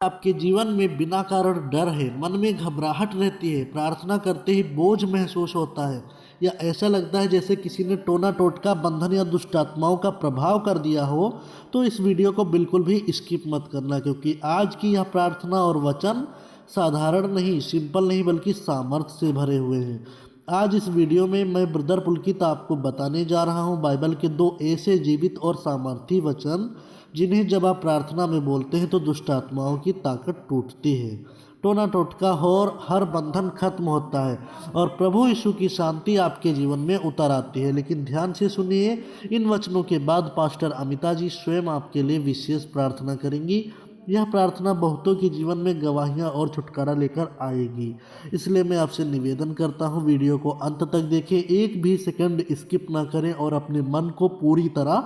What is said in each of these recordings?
आपके जीवन में बिना कारण डर है, मन में घबराहट रहती है, प्रार्थना करते ही बोझ महसूस होता है, या ऐसा लगता है जैसे किसी ने टोना टोटका बंधन या दुष्टात्माओं का प्रभाव कर दिया हो, तो इस वीडियो को बिल्कुल भी स्किप मत करना, क्योंकि आज की यह प्रार्थना और वचन साधारण नहीं, सिंपल नहीं, बल्कि सामर्थ्य से भरे हुए हैं। आज इस वीडियो में मैं ब्रदर पुलकित आपको बताने जा रहा हूँ बाइबल के दो ऐसे जीवित और सामर्थी वचन जिन्हें जब आप प्रार्थना में बोलते हैं तो दुष्ट आत्माओं की ताकत टूटती है, टोना टोटका और हर बंधन खत्म होता है और प्रभु यीशु की शांति आपके जीवन में उतर आती है। लेकिन ध्यान से सुनिए, इन वचनों के बाद पास्टर अमिता जी स्वयं आपके लिए विशेष प्रार्थना करेंगी। यह प्रार्थना बहुतों के जीवन में गवाहियाँ और छुटकारा लेकर आएगी, इसलिए मैं आपसे निवेदन करता हूँ वीडियो को अंत तक देखें, एक भी सेकंड स्किप ना करें और अपने मन को पूरी तरह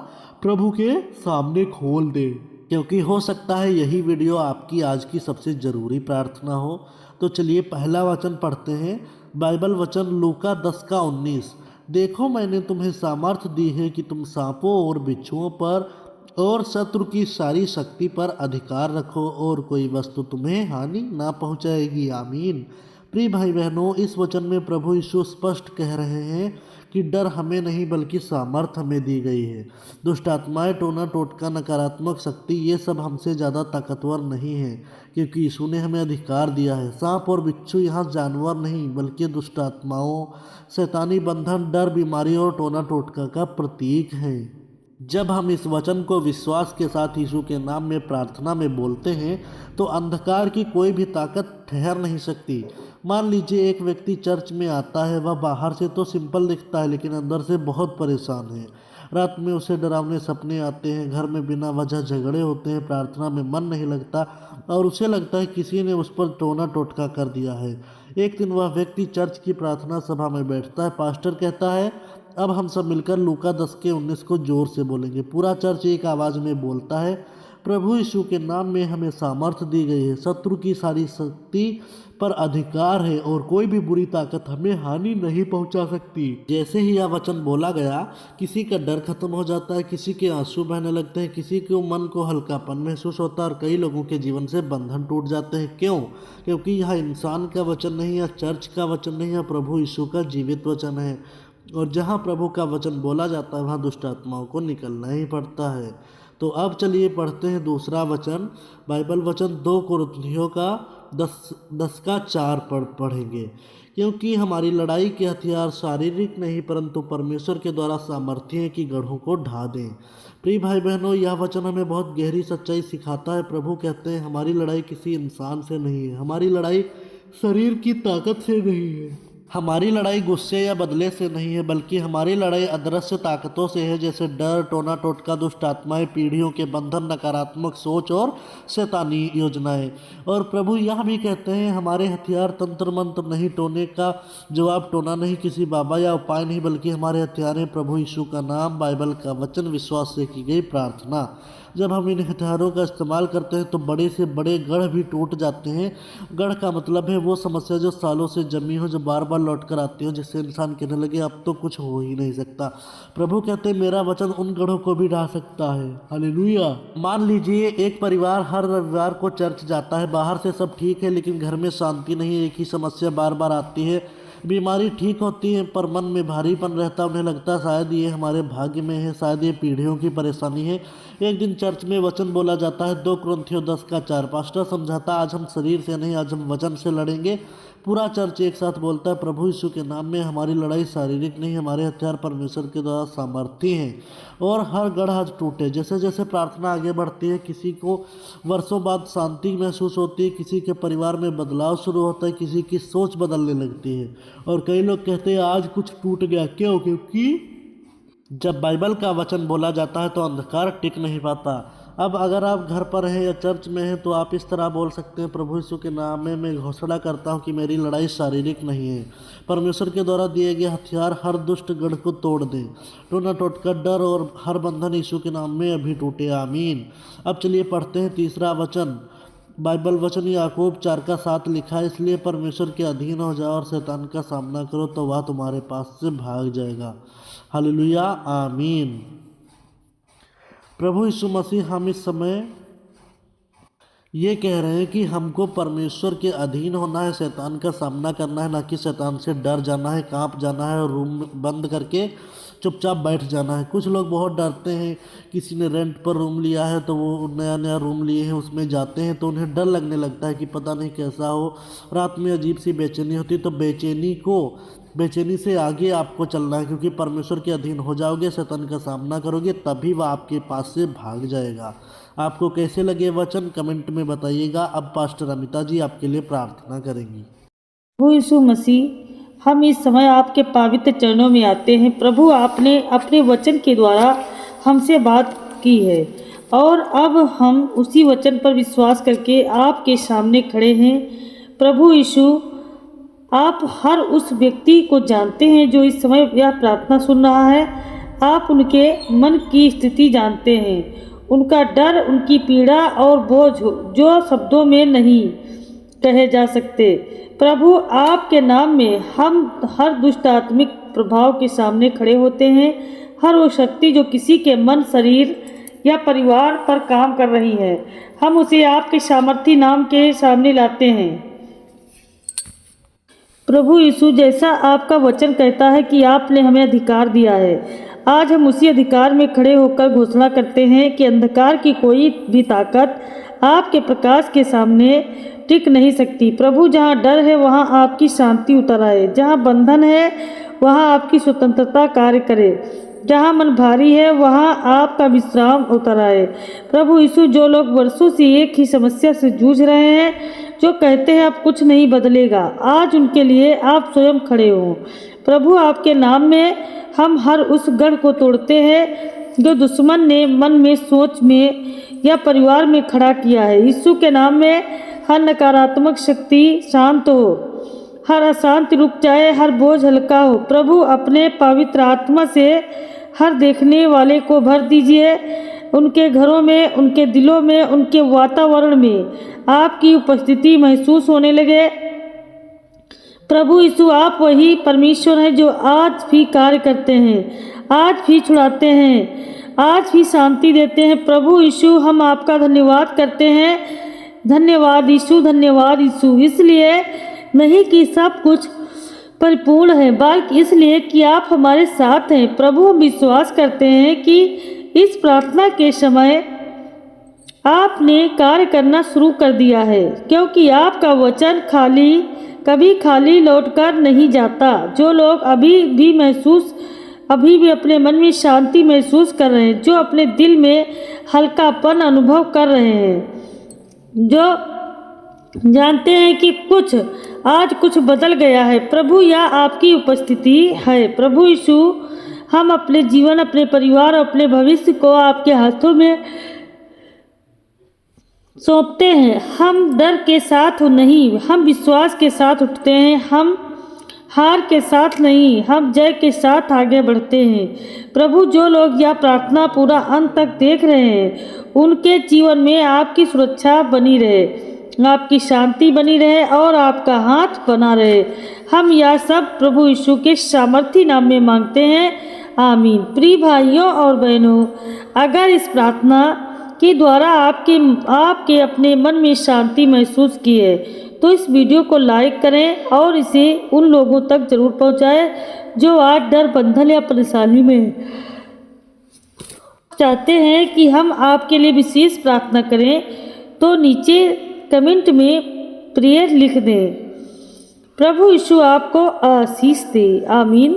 प्रभु के सामने खोल दें, क्योंकि हो सकता है यही वीडियो आपकी आज की सबसे ज़रूरी प्रार्थना हो। तो चलिए पहला वचन पढ़ते हैं। बाइबल वचन लूका 10:19। देखो मैंने तुम्हें सामर्थ्य दी है कि तुम सांपों और बिच्छुओं पर और शत्रु की सारी शक्ति पर अधिकार रखो और कोई वस्तु तुम्हें हानि ना पहुंचाएगी। आमीन। प्रिय भाई बहनों, इस वचन में प्रभु यीशु स्पष्ट कह रहे हैं कि डर हमें नहीं बल्कि सामर्थ हमें दी गई है। दुष्ट आत्माएं, टोना टोटका, नकारात्मक शक्ति, ये सब हमसे ज़्यादा ताकतवर नहीं है, क्योंकि यीशु ने हमें अधिकार दिया है। सांप और बिच्छू यहाँ जानवर नहीं बल्कि दुष्ट आत्माओं, शैतानी बंधन, डर, बीमारी और टोना टोटका का प्रतीक है। जब हम इस वचन को विश्वास के साथ यीशु के नाम में प्रार्थना में बोलते हैं तो अंधकार की कोई भी ताकत ठहर नहीं सकती। मान लीजिए एक व्यक्ति चर्च में आता है, वह बाहर से तो सिंपल दिखता है लेकिन अंदर से बहुत परेशान है। रात में उसे डरावने सपने आते हैं, घर में बिना वजह झगड़े होते हैं, प्रार्थना में मन नहीं लगता और उसे लगता है किसी ने उस पर टोना टोटका कर दिया है। एक दिन वह व्यक्ति चर्च की प्रार्थना सभा में बैठता है। पास्टर कहता है, अब हम सब मिलकर लूका 10:19 को जोर से बोलेंगे। पूरा चर्च एक आवाज़ में बोलता है, प्रभु यीशु के नाम में हमें सामर्थ्य दी गई है, शत्रु की सारी शक्ति पर अधिकार है और कोई भी बुरी ताकत हमें हानि नहीं पहुंचा सकती। जैसे ही यह वचन बोला गया, किसी का डर खत्म हो जाता है, किसी के आंसू बहने लगते हैं, किसी के मन को हल्कापन महसूस होता है और कई लोगों के जीवन से बंधन टूट जाते हैं। क्यों? क्योंकि यह इंसान का वचन नहीं, यह चर्च का वचन नहीं, यह प्रभु यीशु का जीवित वचन है और जहाँ प्रभु का वचन बोला जाता है वहाँ दुष्ट आत्माओं को निकलना ही पड़ता है। तो अब चलिए पढ़ते हैं दूसरा वचन। बाइबल वचन 2 कुरिन्थियों का 10:4 पढ़ेंगे। क्योंकि हमारी लड़ाई के हथियार शारीरिक नहीं परंतु परमेश्वर के द्वारा सामर्थ्य है कि गढ़ों को ढा दें। प्रिय भाई बहनों, यह वचन हमें बहुत गहरी सच्चाई सिखाता है। प्रभु कहते हैं हमारी लड़ाई किसी इंसान से नहीं है, हमारी लड़ाई शरीर की ताकत से नहीं है, हमारी लड़ाई गुस्से या बदले से नहीं है, बल्कि हमारी लड़ाई अदृश्य ताकतों से है, जैसे डर, टोना टोटका, दुष्ट आत्माएं, पीढ़ियों के बंधन, नकारात्मक सोच और शैतानी योजनाएं। और प्रभु यह भी कहते हैं हमारे हथियार तंत्र मंत्र नहीं, टोने का जवाब टोना नहीं, किसी बाबा या उपाय नहीं, बल्कि हमारे हथियार हैं प्रभु यीशु का नाम, बाइबल का वचन, विश्वास से की गई प्रार्थना। जब हम इन हथियारों का इस्तेमाल करते हैं तो बड़े से बड़े गढ़ भी टूट जाते हैं। गढ़ का मतलब है वो समस्या जो सालों से जमी हो, जो बार बार लौट कर आती हो, जिससे इंसान कहने लगे अब तो कुछ हो ही नहीं सकता। प्रभु कहते हैं मेरा वचन उन गढ़ों को भी ढा सकता है। हालेलुया। मान लीजिए एक परिवार हर रविवार को चर्च जाता है, बाहर से सब ठीक है लेकिन घर में शांति नहीं, एक ही समस्या बार बार आती है। बीमारी ठीक होती है पर मन में भारीपन रहता, उन्हें लगता है शायद ये हमारे भाग्य में है, शायद ये पीढ़ियों की परेशानी है। एक दिन चर्च में वचन बोला जाता है 2 कुरिन्थियों 10:4। पास्टर समझाता आज हम शरीर से नहीं, आज हम वचन से लड़ेंगे। पूरा चर्च एक साथ बोलता है प्रभु यीशु के नाम में हमारी लड़ाई शारीरिक नहीं, हमारे हथियार परमेश्वर के द्वारा सामर्थ्य हैं और हर गढ़ आज टूटे। जैसे जैसे प्रार्थना आगे बढ़ती है, किसी को वर्षों बाद शांति महसूस होती है, किसी के परिवार में बदलाव शुरू होता है, किसी की सोच बदलने लगती है और कई लोग कहते हैं आज कुछ टूट गया। क्यों? क्योंकि जब बाइबल का वचन बोला जाता है तो अंधकार टिक नहीं पाता। अब अगर आप घर पर हैं या चर्च में हैं तो आप इस तरह बोल सकते हैं, प्रभु यीशु के नाम में मैं घोषणा करता हूं कि मेरी लड़ाई शारीरिक नहीं है, परमेश्वर के द्वारा दिए गए हथियार हर दुष्ट गढ़ को तोड़ दें। टोना टोटका, डर और हर बंधन यीशु के नाम में अभी टूटे। आमीन। अब चलिए पढ़ते हैं तीसरा वचन। बाइबल वचन याकूब 4:7 लिखा है, इसलिए परमेश्वर के अधीन हो जाओ और शैतान का सामना करो तो वह तुम्हारे पास से भाग जाएगा। हालेलुया। आमीन। प्रभु यीशु मसीह हम इस समय ये कह रहे हैं कि हमको परमेश्वर के अधीन होना है, शैतान का सामना करना है, ना कि शैतान से डर जाना है, कांप जाना है और रूम में बंद करके चुपचाप बैठ जाना है। कुछ लोग बहुत डरते हैं, किसी ने रेंट पर रूम लिया है तो वो नया नया रूम लिए हैं, उसमें जाते हैं तो उन्हें डर लगने लगता है कि पता नहीं कैसा हो, रात में अजीब सी बेचैनी होती है। तो बेचैनी से आगे आपको चलना है, क्योंकि परमेश्वर के अधीन हो जाओगे, शैतान का सामना करोगे, तभी वह आपके पास से भाग जाएगा। आपको कैसे लगे वचन कमेंट में बताइएगा। अब पास्टर अमिता जी आपके लिए प्रार्थना करेंगी। प्रभु यीशु मसीह, हम इस समय आपके पवित्र चरणों में आते हैं। प्रभु, आपने अपने वचन के द्वारा हमसे बात की है और अब हम उसी वचन पर विश्वास करके आपके सामने खड़े हैं। प्रभु यीशु, आप हर उस व्यक्ति को जानते हैं जो इस समय यह प्रार्थना सुन रहा है। आप उनके मन की स्थिति जानते हैं, उनका डर, उनकी पीड़ा और बोझ जो शब्दों में नहीं कहे जा सकते। प्रभु, आपके नाम में हम हर दुष्ट आत्मिक प्रभाव के सामने खड़े होते हैं। हर वो शक्ति जो किसी के मन, शरीर या परिवार पर काम कर रही है, हम उसे आपके सामर्थी नाम के सामने लाते हैं। प्रभु यीशु, जैसा आपका वचन कहता है कि आपने हमें अधिकार दिया है, आज हम उसी अधिकार में खड़े होकर घोषणा करते हैं कि अंधकार की कोई भी ताकत आपके प्रकाश के सामने टिक नहीं सकती। प्रभु, जहाँ डर है वहाँ आपकी शांति उतर आए, जहाँ बंधन है वहाँ आपकी स्वतंत्रता कार्य करे, जहाँ मन भारी है वहाँ आपका विश्राम उतर आए। प्रभु यीशु, जो लोग वर्षों से एक ही समस्या से जूझ रहे हैं, जो कहते हैं अब कुछ नहीं बदलेगा, आज उनके लिए आप स्वयं खड़े हो। प्रभु, आपके नाम में हम हर उस गढ़ को तोड़ते हैं जो दुश्मन ने मन में, सोच में या परिवार में खड़ा किया है। यीशु के नाम में हर नकारात्मक शक्ति शांत हो, हर अशांति रुक जाए, हर बोझ हल्का हो। प्रभु, अपने पवित्र आत्मा से हर देखने वाले को भर दीजिए, उनके घरों में, उनके दिलों में, उनके वातावरण में आपकी उपस्थिति महसूस होने लगे। प्रभु यीशु, आप वही परमेश्वर हैं जो आज भी कार्य करते हैं, आज भी छुड़ाते हैं, आज भी शांति देते हैं। प्रभु यीशु, हम आपका धन्यवाद करते हैं। धन्यवाद यीशु, धन्यवाद यीशु, इसलिए नहीं कि सब कुछ परिपूर्ण है, बल्कि इसलिए कि आप हमारे साथ हैं। प्रभु, हम विश्वास करते हैं कि इस प्रार्थना के समय आपने कार्य करना शुरू कर दिया है, क्योंकि आपका वचन कभी खाली लौटकर नहीं जाता। जो लोग अभी भी अपने मन में शांति महसूस कर रहे हैं, जो अपने दिल में हल्कापन अनुभव कर रहे हैं, जो जानते हैं कि आज कुछ बदल गया है, प्रभु, यह आपकी उपस्थिति है। प्रभु यीशु, हम अपने जीवन, अपने परिवार और अपने भविष्य को आपके हाथों में सौंपते हैं। हम डर के साथ नहीं, हम विश्वास के साथ उठते हैं। हम हार के साथ नहीं, हम जय के साथ आगे बढ़ते हैं। प्रभु, जो लोग यह प्रार्थना पूरा अंत तक देख रहे हैं, उनके जीवन में आपकी सुरक्षा बनी रहे, आपकी शांति बनी रहे और आपका हाथ बना रहे। हम यह सब प्रभु यीशु के सामर्थी नाम में मांगते हैं, आमीन। प्रिय भाइयों और बहनों, अगर इस प्रार्थना के द्वारा आपके अपने मन में शांति महसूस की है तो इस वीडियो को लाइक करें और इसे उन लोगों तक जरूर पहुंचाएं जो आज डर, बंधन या परेशानी में चाहते हैं कि हम आपके लिए विशेष प्रार्थना करें, तो नीचे कमेंट में प्रेयर लिख दें। प्रभु यीशु आपको आशीष दे, आमीन।